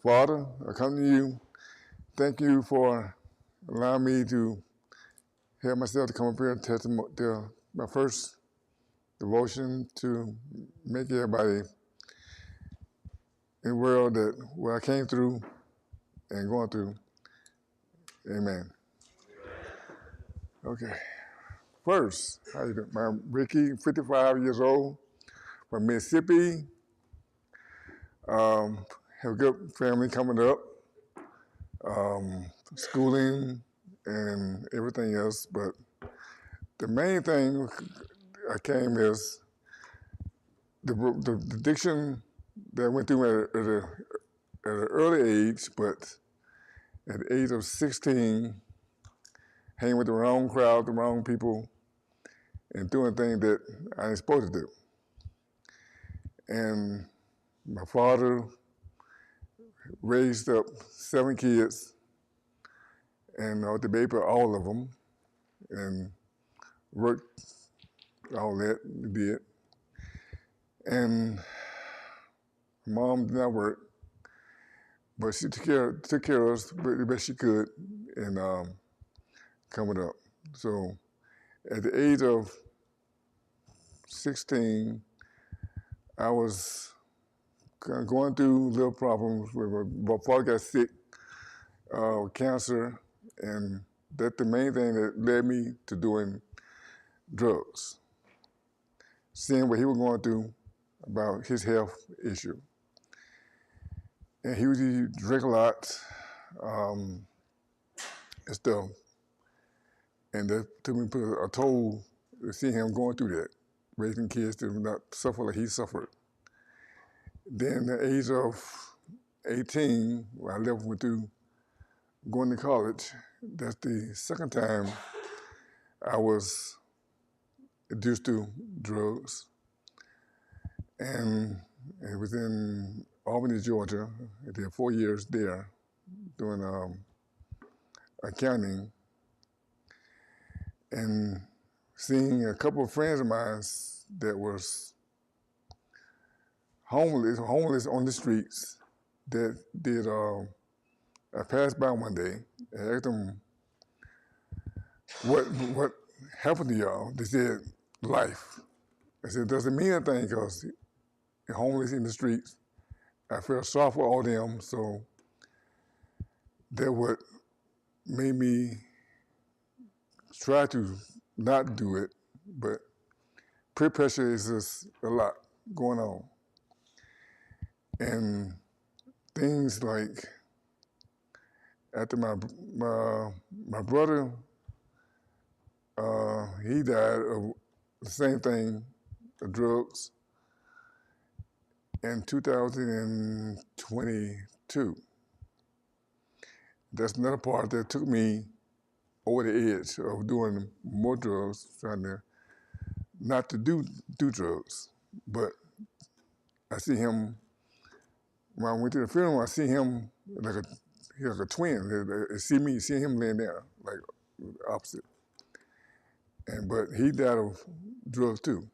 Father, I come to you. Thank you for allowing me to have myself to come up here and testimony my first devotion to make everybody in the world that what I came through and going through. Amen. Okay. First, how you doing? I'm Ricky, 55 years old, from Mississippi. Have a good family coming up, schooling and everything else. But the main thing I came is the addiction that I went through at an early age, but at the age of 16, hanging with the wrong crowd, the wrong people, and doing things that I ain't supposed to do. And my father raised up 7 kids, and I was the baby of all of them, and worked all that, did. And mom did not work, but she took care of us the best she could, and coming up. So at the age of 16, I was kind of going through little problems with my father got sick, cancer, and that's the main thing that led me to doing drugs. Seeing what he was going through about his health issue. And he would drink a lot and stuff. And that took me to a toll to see him going through that, raising kids to not suffer like he suffered. Then at the age of 18, when I went through going to college, that's the second time I was introduced to drugs. And it was in Albany, Georgia. I did 4 years there doing accounting, and seeing a couple of friends of mine that was homeless on the streets that did, I passed by one day and asked them, what happened to y'all? They said, life. I said, doesn't mean anything because they're homeless in the streets. I felt sorry for all them, so that what made me try to not do it, but peer pressure is just a lot going on. And things like after my brother, he died of the same thing, the drugs, in 2022. That's another part that took me over the edge of doing more drugs, trying to not to do drugs. But I see him, when I went to the funeral, I see him like a twin. See him laying there, like opposite. But he died of drugs too,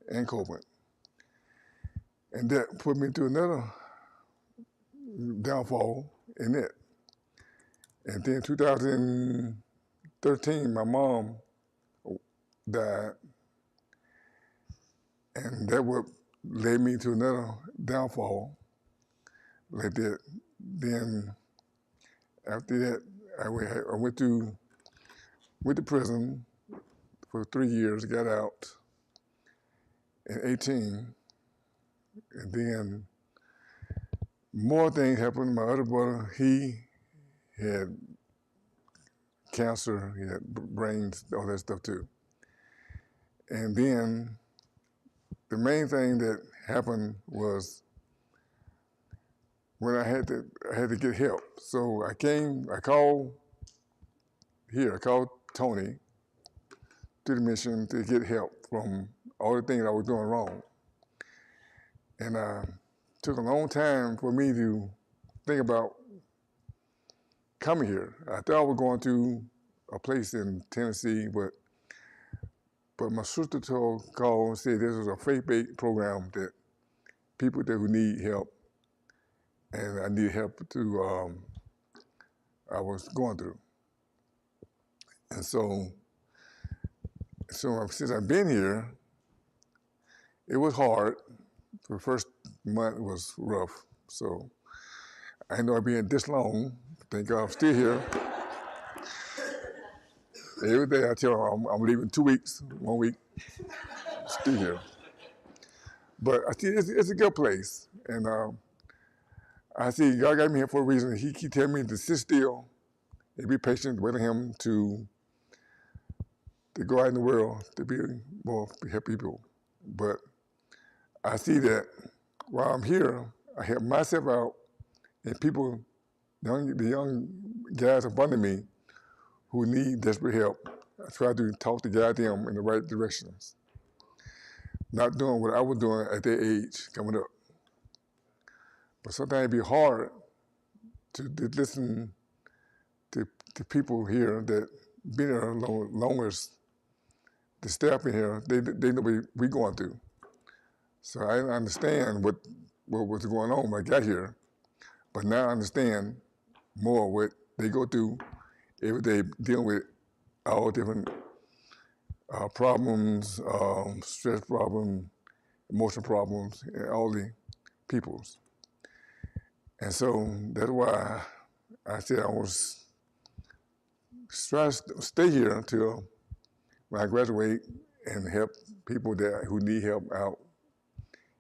and cocaine. And that put me through another downfall in it. And then 2013, my mom died, and that what led me to another downfall like that. Then after that, I went to prison for 3 years, got out in 18, and then more things happened. My other brother, he had cancer, he had brains, all that stuff too. And then the main thing that happened was when I had to get help. So I called Tony to the mission to get help from all the things I was doing wrong. And took a long time for me to think about coming here. I thought I was going to a place in Tennessee, but my sister called and said this was a faith-based program that people that who need help, and I needed help to, I was going through. And so since I've been here, it was hard. The first month was rough. So I didn't know I'd be in this long. Thank God I'm still here. Every day I tell them I'm leaving 2 weeks, 1 week, still here. But I see it's a good place. And I see God got me here for a reason. He keep telling me to sit still and be patient with him to go out in the world to be more help people. But I see that while I'm here, I help myself out and people, the young guys up under me who need desperate help. I try to talk to guide them in the right directions. Not doing what I was doing at their age coming up. But sometimes it'd be hard to listen to people here that been here longest, the staff in here, they know what we going through. So I didn't understand what was going on when I got here, but now I understand more what they go through every day, dealing with all different problems, stress problems, emotional problems, and all the peoples. And so that's why I said I was trying to stay here until when I graduate and help people who need help out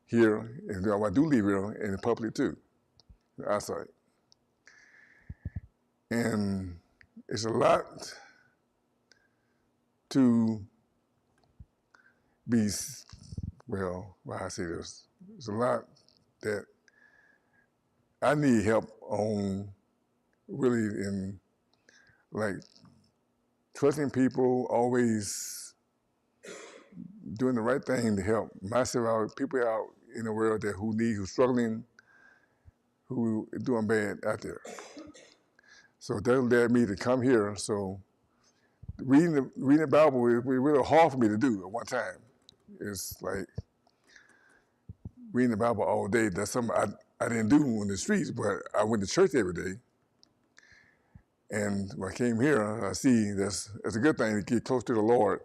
here, and I do leave here in the public too, the outside. And it's a lot to be, well, why I say this, it's a lot that I need help on, really, in like trusting people, always doing the right thing to help myself out, people out in the world who's struggling, who are doing bad out there. So that led me to come here. So reading the Bible was really hard for me to do at one time. It's like reading the Bible all day. That's something I didn't do on the streets, but I went to church every day. And when I came here, I see that's a good thing to get close to the Lord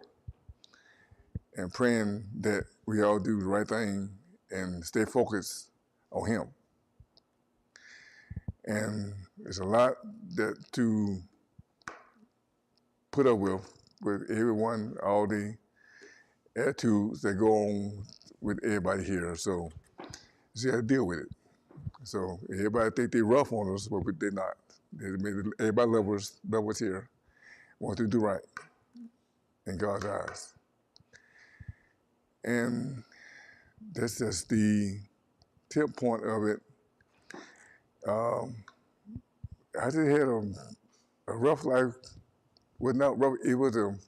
and praying that we all do the right thing and stay focused on Him. And there's a lot that to put up with everyone, all the attitudes that go on with everybody here. So you just got to deal with it. So everybody think they're rough on us, but they're not. Everybody loves us here, want to do right in God's eyes. And that's just the tip point of it. I just had a rough life. Well, not rough, it was a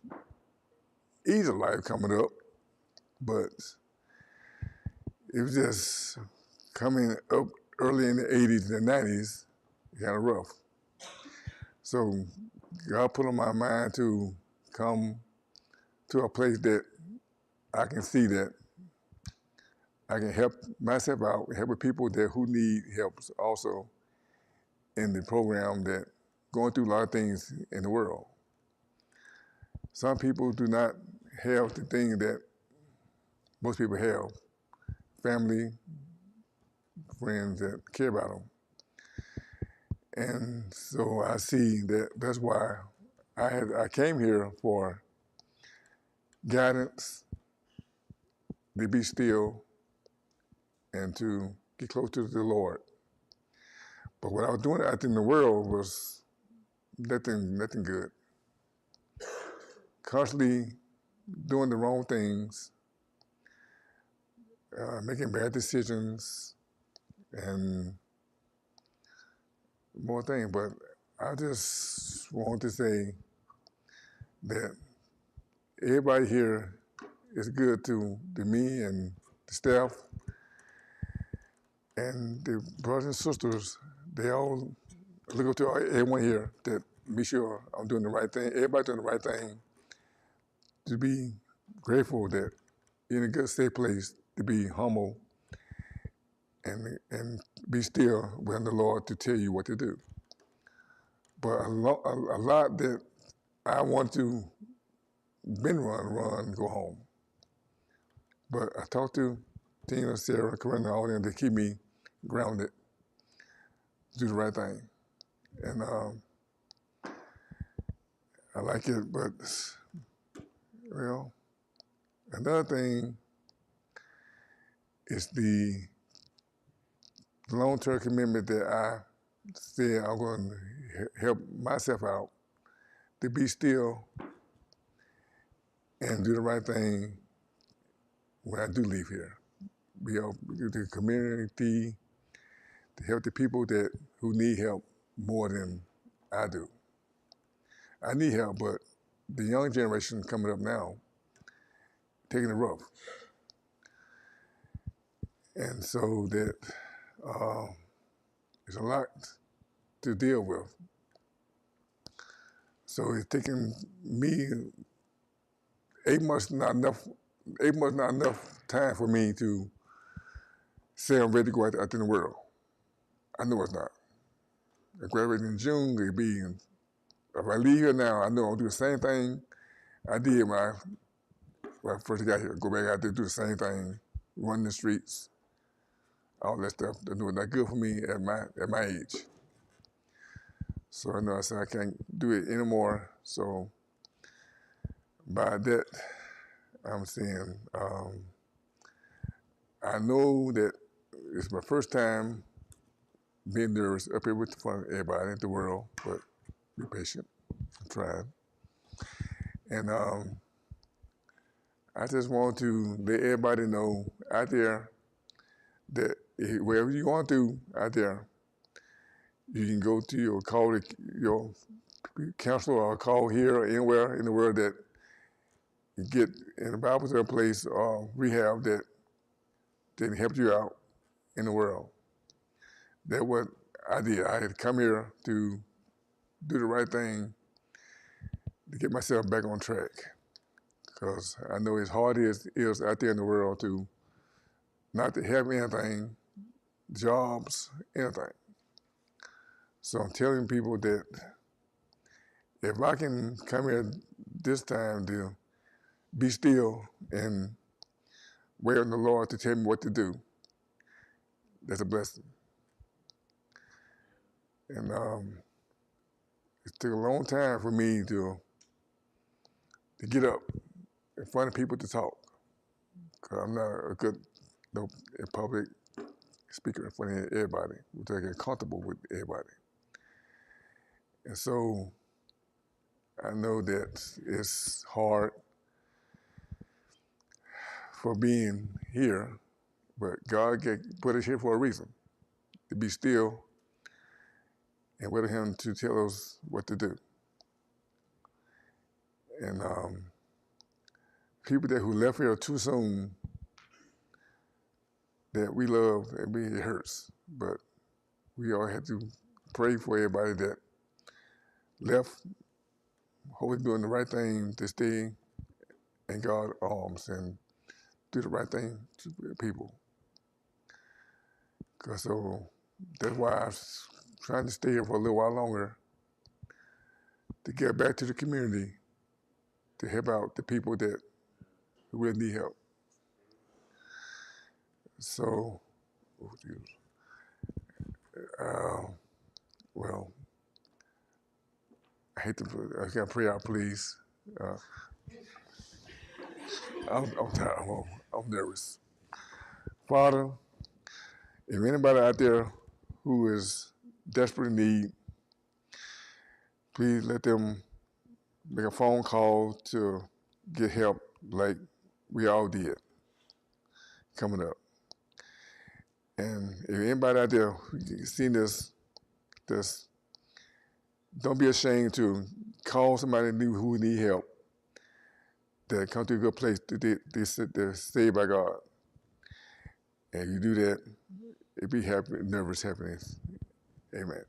easy life coming up, but it was just coming up early in the 80s and the 90s, kind of rough. So God put on my mind to come to a place that I can see that I can help myself out, help with people who need help also in the program that going through a lot of things in the world. Some people do not have the thing that most people have, family, friends that care about them. And so I see that's why I came here for guidance, to be still, and to get close to the Lord. But what I was doing out in the world was nothing good. Constantly doing the wrong things, making bad decisions, and more things. But I just want to say that everybody here is good to me and the staff and the brothers and sisters. They all look up to everyone here that be sure I'm doing the right thing. Everybody doing the right thing. To be grateful that you're in a good, safe place, to be humble and be still when the Lord to tell you what to do. But a lot that I want to run, go home. But I talked to Tina, Sarah, Corinna, all them to keep me grounded, do the right thing. And I like it, but, well, another thing is the long-term commitment that I said I'm going to help myself out to be still and do the right thing when I do leave here. Be able to the community, to help the people who need help more than I do. I need help, but the young generation coming up now, taking it rough. And so that there's a lot to deal with. So it's taking me 8 months not enough time for me to say I'm ready to go out in the world. I know it's not. I graduated in June, it'll be if I leave here now, I know I'll do the same thing I did when I first got here. Go back out there, do the same thing, run the streets, all that stuff. That's not good for me at my age. So I know I said I can't do it anymore. So by that, I'm saying I know that it's my first time being nervous up here with the front of everybody in the world, but be patient. I'm trying. And I just want to let everybody know out there that wherever you want to out there, you can go to your counselor or call here or anywhere in the world that you get in a Bible place or rehab that help you out in the world. That's what I did. I had to come here to do the right thing to get myself back on track. Because I know as hard as it is out there in the world to not to have anything, jobs, anything. So I'm telling people that if I can come here this time to be still and wait on the Lord to tell me what to do, that's a blessing. And it took a long time for me to get up in front of people to talk. Because I'm not a good public speaker in front of everybody, which I get comfortable with everybody. And so I know that it's hard for being here, but God put us here for a reason, to be still and wait for him to tell us what to do. And people who left here too soon that we love, it hurts. But we all have to pray for everybody that left, hopefully doing the right thing to stay in God's arms and do the right thing to people. So that's why I was trying to stay here for a little while longer to get back to the community to help out the people who really need help. So, well, I gotta pray out, please. I'm tired. I'm nervous. Father, if anybody out there who is desperate in need, please let them make a phone call to get help like we all did coming up. And if anybody out there who's seen this, don't be ashamed to call somebody who need help that come to a good place they're saved by God. And you do that, it be nervous happiness. Amen.